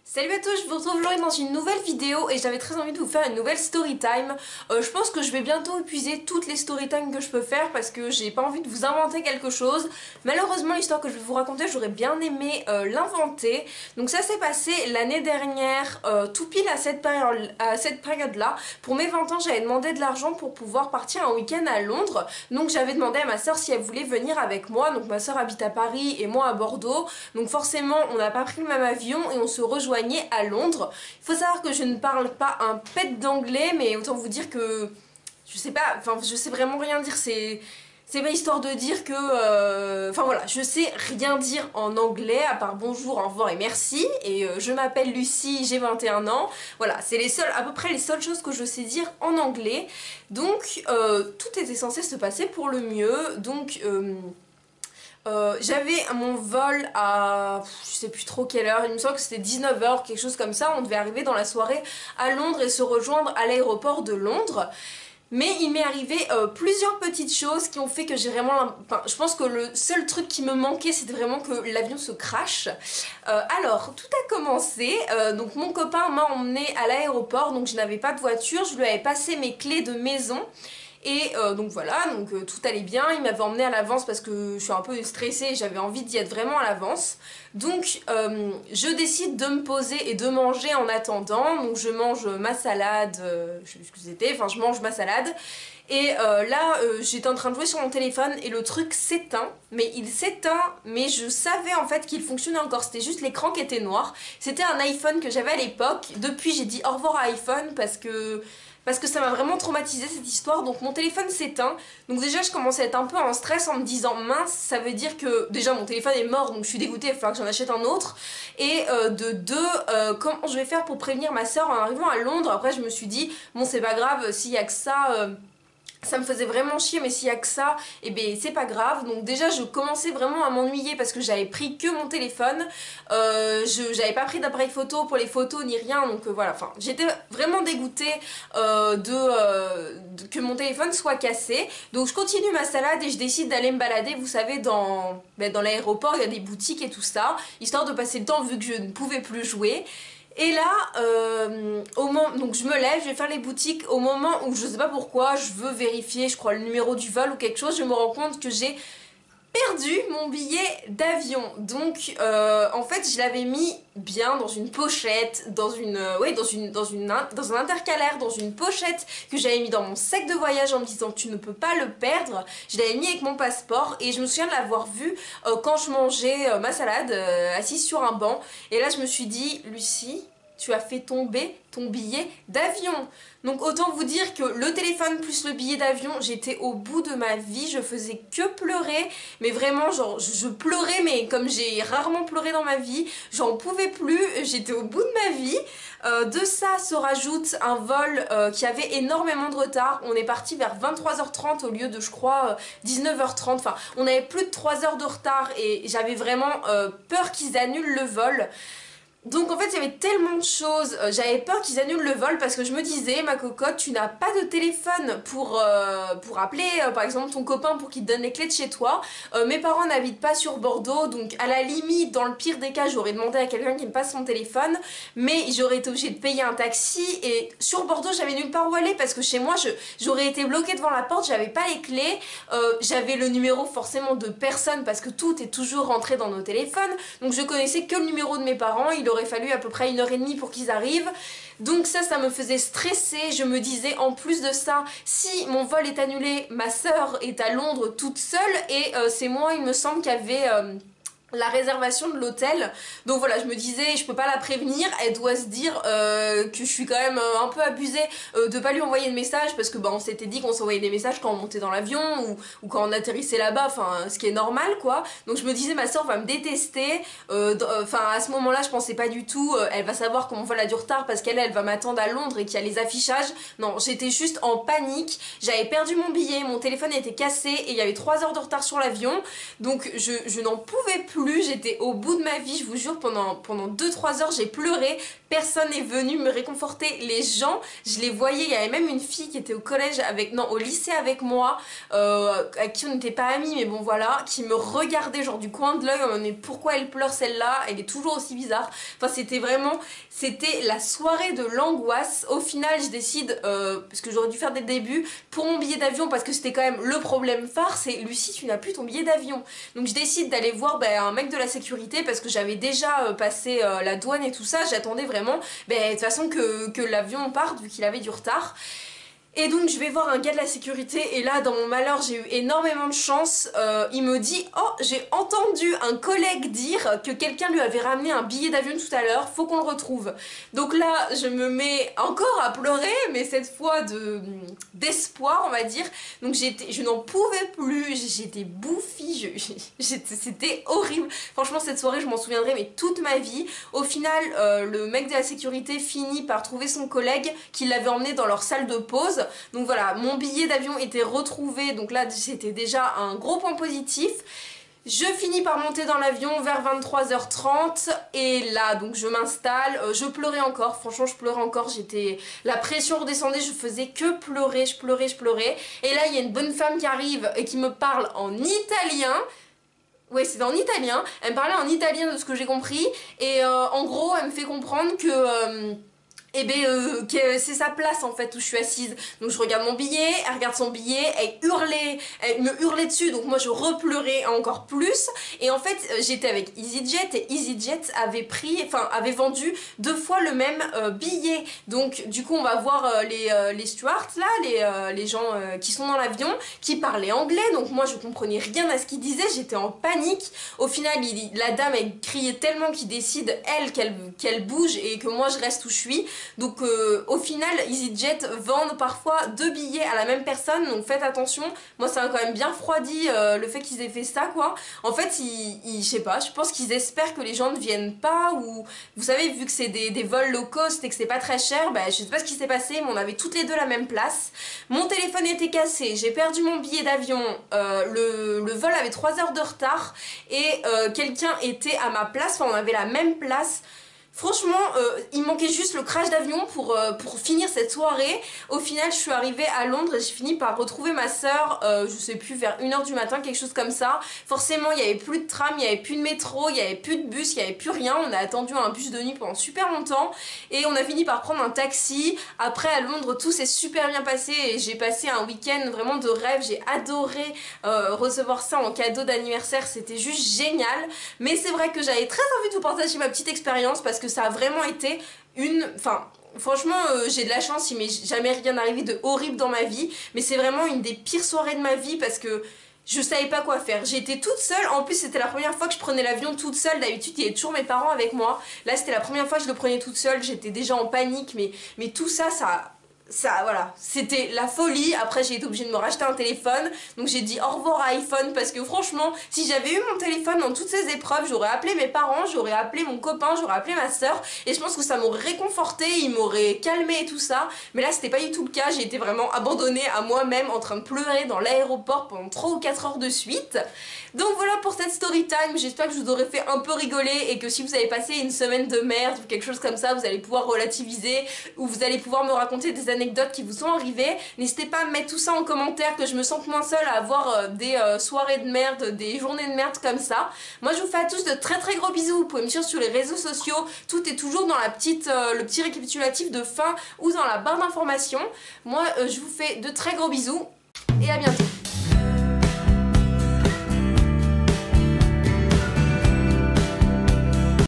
Salut à tous, je vous retrouve aujourd'hui dans une nouvelle vidéo et j'avais très envie de vous faire une nouvelle story time. Je pense que je vais bientôt épuiser toutes les story time que je peux faire parce que j'ai pas envie de vous inventer quelque chose. Malheureusement, l'histoire que je vais vous raconter, j'aurais bien aimé l'inventer. Donc ça s'est passé l'année dernière, tout pile à cette période-là. Pour mes 20 ans, j'avais demandé de l'argent pour pouvoir partir un week-end à Londres. Donc j'avais demandé à ma soeur si elle voulait venir avec moi. Donc ma soeur habite à Paris et moi à Bordeaux. Donc forcément, on n'a pas pris le même avion et on se rejoignait à Londres. Il faut savoir que je ne parle pas un pet d'anglais, mais autant vous dire que je sais pas, enfin je sais vraiment rien dire, c'est pas histoire de dire que enfin voilà, je sais rien dire en anglais à part bonjour, au revoir et merci, et je m'appelle Lucie, j'ai 21 ans. Voilà, c'est à peu près les seules choses que je sais dire en anglais. Donc tout était censé se passer pour le mieux. Donc j'avais mon vol à je sais plus trop quelle heure, il me semble que c'était 19 h, quelque chose comme ça. On devait arriver dans la soirée à Londres et se rejoindre à l'aéroport de Londres. Mais il m'est arrivé plusieurs petites choses qui ont fait que j'ai vraiment... Enfin, je pense que le seul truc qui me manquait, c'était vraiment que l'avion se crache. Alors, tout a commencé. Donc mon copain m'a emmené à l'aéroport, donc je n'avais pas de voiture. Je lui avais passé mes clés de maison. Et donc voilà, donc tout allait bien. Il m'avait emmené à l'avance parce que je suis un peu stressée et j'avais envie d'y être vraiment à l'avance. Donc je décide de me poser et de manger en attendant. Donc je mange ma salade, je sais plus ce que c'était, enfin je mange ma salade. Et là j'étais en train de jouer sur mon téléphone et le truc s'éteint. Mais il s'éteint, mais je savais en fait qu'il fonctionnait encore. C'était juste l'écran qui était noir. C'était un iPhone que j'avais à l'époque. Depuis j'ai dit au revoir à iPhone parce que ça m'a vraiment traumatisé cette histoire. Donc mon téléphone s'éteint. Donc déjà je commençais à être un peu en stress en me disant mince, ça veut dire que déjà mon téléphone est mort, donc je suis dégoûtée, il va falloir que j'en achète un autre. Et de deux, comment je vais faire pour prévenir ma soeur en arrivant à Londres. Après je me suis dit bon c'est pas grave, s'il y a que ça me faisait vraiment chier, mais s'il y a que ça, et ben c'est pas grave. Donc déjà je commençais vraiment à m'ennuyer parce que j'avais pris que mon téléphone, j'avais pas pris d'appareil photo pour les photos ni rien, donc voilà, enfin j'étais vraiment dégoûtée que mon téléphone soit cassé. Donc je continue ma salade et je décide d'aller me balader, vous savez, dans l'aéroport il y a des boutiques et tout ça, histoire de passer le temps vu que je ne pouvais plus jouer. Et là, donc je me lève, je vais faire les boutiques. Au moment où je sais pas pourquoi, je veux vérifier, je crois, le numéro du vol ou quelque chose, je me rends compte que j'ai perdu mon billet d'avion. Donc en fait je l'avais mis bien dans une pochette, dans un intercalaire, dans une pochette que j'avais mis dans mon sac de voyage en me disant tu ne peux pas le perdre. Je l'avais mis avec mon passeport et je me souviens de l'avoir vu quand je mangeais ma salade assise sur un banc. Et là je me suis dit Lucie, tu as fait tomber ton billet d'avion. Donc autant vous dire que le téléphone plus le billet d'avion, j'étais au bout de ma vie, je faisais que pleurer, mais vraiment genre je pleurais, mais comme j'ai rarement pleuré dans ma vie, j'en pouvais plus, j'étais au bout de ma vie. De ça se rajoute un vol qui avait énormément de retard. On est parti vers 23h30 au lieu de je crois 19h30, enfin on avait plus de 3 heures de retard et j'avais vraiment peur qu'ils annulent le vol. Donc en fait il y avait tellement de choses, j'avais peur qu'ils annulent le vol parce que je me disais ma cocotte, tu n'as pas de téléphone pour appeler par exemple ton copain pour qu'il te donne les clés de chez toi. Mes parents n'habitent pas sur Bordeaux, donc à la limite dans le pire des cas j'aurais demandé à quelqu'un qui me passe son téléphone, mais j'aurais été obligée de payer un taxi et sur Bordeaux j'avais nulle part où aller parce que chez moi j'aurais été bloquée devant la porte, j'avais pas les clés, j'avais le numéro forcément de personne parce que tout est toujours rentré dans nos téléphones, donc je connaissais que le numéro de mes parents, il aurait fallu à peu près 1h30 pour qu'ils arrivent. Donc ça me faisait stresser. Je me disais en plus de ça, si mon vol est annulé, ma soeur est à Londres toute seule et c'est moi il me semble qui avait la réservation de l'hôtel. Donc voilà, je me disais je peux pas la prévenir, elle doit se dire que je suis quand même un peu abusée de pas lui envoyer de message parce que on s'était dit qu'on s'envoyait des messages quand on montait dans l'avion ou quand on atterrissait là-bas, enfin ce qui est normal quoi. Donc je me disais ma soeur va me détester, enfin à ce moment là je pensais pas du tout elle va savoir que mon vol a du retard parce qu'elle va m'attendre à Londres et qu'il y a les affichages. Non, j'étais juste en panique, j'avais perdu mon billet, mon téléphone était cassé et il y avait 3 heures de retard sur l'avion, donc je n'en pouvais plus. plus, j'étais au bout de ma vie, je vous jure, pendant 2-3 heures j'ai pleuré, personne n'est venu me réconforter, les gens, je les voyais, il y avait même une fille qui était au collège avec, non au lycée avec moi, à qui on n'était pas amis, mais bon voilà, qui me regardait genre du coin de l'œil, mais pourquoi elle pleure celle-là, elle est toujours aussi bizarre, enfin c'était vraiment, c'était la soirée de l'angoisse. Au final je décide, parce que j'aurais dû faire dès le début, pour mon billet d'avion, parce que c'était quand même le problème phare, c'est Lucie tu n'as plus ton billet d'avion, donc je décide d'aller voir un mec de la sécurité, parce que j'avais déjà passé la douane et tout ça, j'attendais vraiment de toute façon que l'avion parte vu qu'il avait du retard. Et donc je vais voir un gars de la sécurité et là dans mon malheur j'ai eu énormément de chance, il me dit oh j'ai entendu un collègue dire que quelqu'un lui avait ramené un billet d'avion tout à l'heure, faut qu'on le retrouve. Donc là je me mets encore à pleurer mais cette fois d'espoir on va dire, donc je n'en pouvais plus, j'étais bouffie, c'était horrible, franchement cette soirée je m'en souviendrai mais toute ma vie. Au final le mec de la sécurité finit par trouver son collègue qui l'avait emmené dans leur salle de pause. Donc voilà, mon billet d'avion était retrouvé, donc là c'était déjà un gros point positif. Je finis par monter dans l'avion vers 23h30 et là donc je m'installe, je pleurais encore, franchement je pleurais encore, la pression redescendait, je faisais que pleurer, je pleurais et là il y a une bonne femme qui arrive et qui me parle en italien. Ouais, c'était en italien, elle me parlait en italien de ce que j'ai compris et en gros elle me fait comprendre que que c'est sa place en fait où je suis assise. Donc je regarde mon billet, elle regarde son billet, elle me hurlait dessus, donc moi je repleurais encore plus. Et en fait j'étais avec EasyJet et EasyJet avait vendu 2 fois le même billet. Donc du coup on va voir les stewards là, les gens qui sont dans l'avion, qui parlaient anglais. Donc moi je comprenais rien à ce qu'ils disaient, j'étais en panique. Au final la dame elle criait tellement qu'il décide elle qu'elle bouge et que moi je reste où je suis. Donc au final EasyJet vendent parfois 2 billets à la même personne, donc faites attention. Moi ça m'a quand même bien refroidi le fait qu'ils aient fait ça quoi. En fait je sais pas, je pense qu'ils espèrent que les gens ne viennent pas, ou vous savez vu que c'est des vols low cost et que c'est pas très cher, je sais pas ce qui s'est passé mais on avait toutes les deux la même place. Mon téléphone était cassé, j'ai perdu mon billet d'avion, le vol avait 3 heures de retard et quelqu'un était à ma place, enfin on avait la même place. Franchement, il manquait juste le crash d'avion pour finir cette soirée. Au final, je suis arrivée à Londres et j'ai fini par retrouver ma soeur, je sais plus, vers 1h du matin, quelque chose comme ça. Forcément, il n'y avait plus de tram, il n'y avait plus de métro, il n'y avait plus de bus, il n'y avait plus rien. On a attendu un bus de nuit pendant super longtemps et on a fini par prendre un taxi. Après, à Londres, tout s'est super bien passé et j'ai passé un week-end vraiment de rêve. J'ai adoré recevoir ça en cadeau d'anniversaire, c'était juste génial. Mais c'est vrai que j'avais très envie de vous partager ma petite expérience parce que ça a vraiment été franchement j'ai de la chance, il m'est jamais rien arrivé de horrible dans ma vie, mais c'est vraiment une des pires soirées de ma vie parce que je savais pas quoi faire. J'étais toute seule, en plus c'était la première fois que je prenais l'avion toute seule, d'habitude il y avait toujours mes parents avec moi, là c'était la première fois que je le prenais toute seule, j'étais déjà en panique, mais tout ça voilà, c'était la folie. Après j'ai été obligée de me racheter un téléphone, donc j'ai dit au revoir à iPhone parce que franchement si j'avais eu mon téléphone dans toutes ces épreuves, j'aurais appelé mes parents, j'aurais appelé mon copain, j'aurais appelé ma soeur et je pense que ça m'aurait réconforté, il m'aurait calmé et tout ça, mais là c'était pas du tout le cas. J'ai été vraiment abandonnée à moi-même en train de pleurer dans l'aéroport pendant 3 ou 4 heures de suite. Donc voilà pour cette story time, j'espère que je vous aurais fait un peu rigoler et que si vous avez passé une semaine de merde ou quelque chose comme ça, vous allez pouvoir relativiser ou vous allez pouvoir me raconter des anecdotes qui vous sont arrivées. N'hésitez pas à me mettre tout ça en commentaire, que je me sente moins seule à avoir des soirées de merde, des journées de merde comme ça. Moi je vous fais à tous de très très gros bisous, vous pouvez me suivre sur les réseaux sociaux, tout est toujours dans le petit récapitulatif de fin ou dans la barre d'informations. Moi je vous fais de très gros bisous et à bientôt.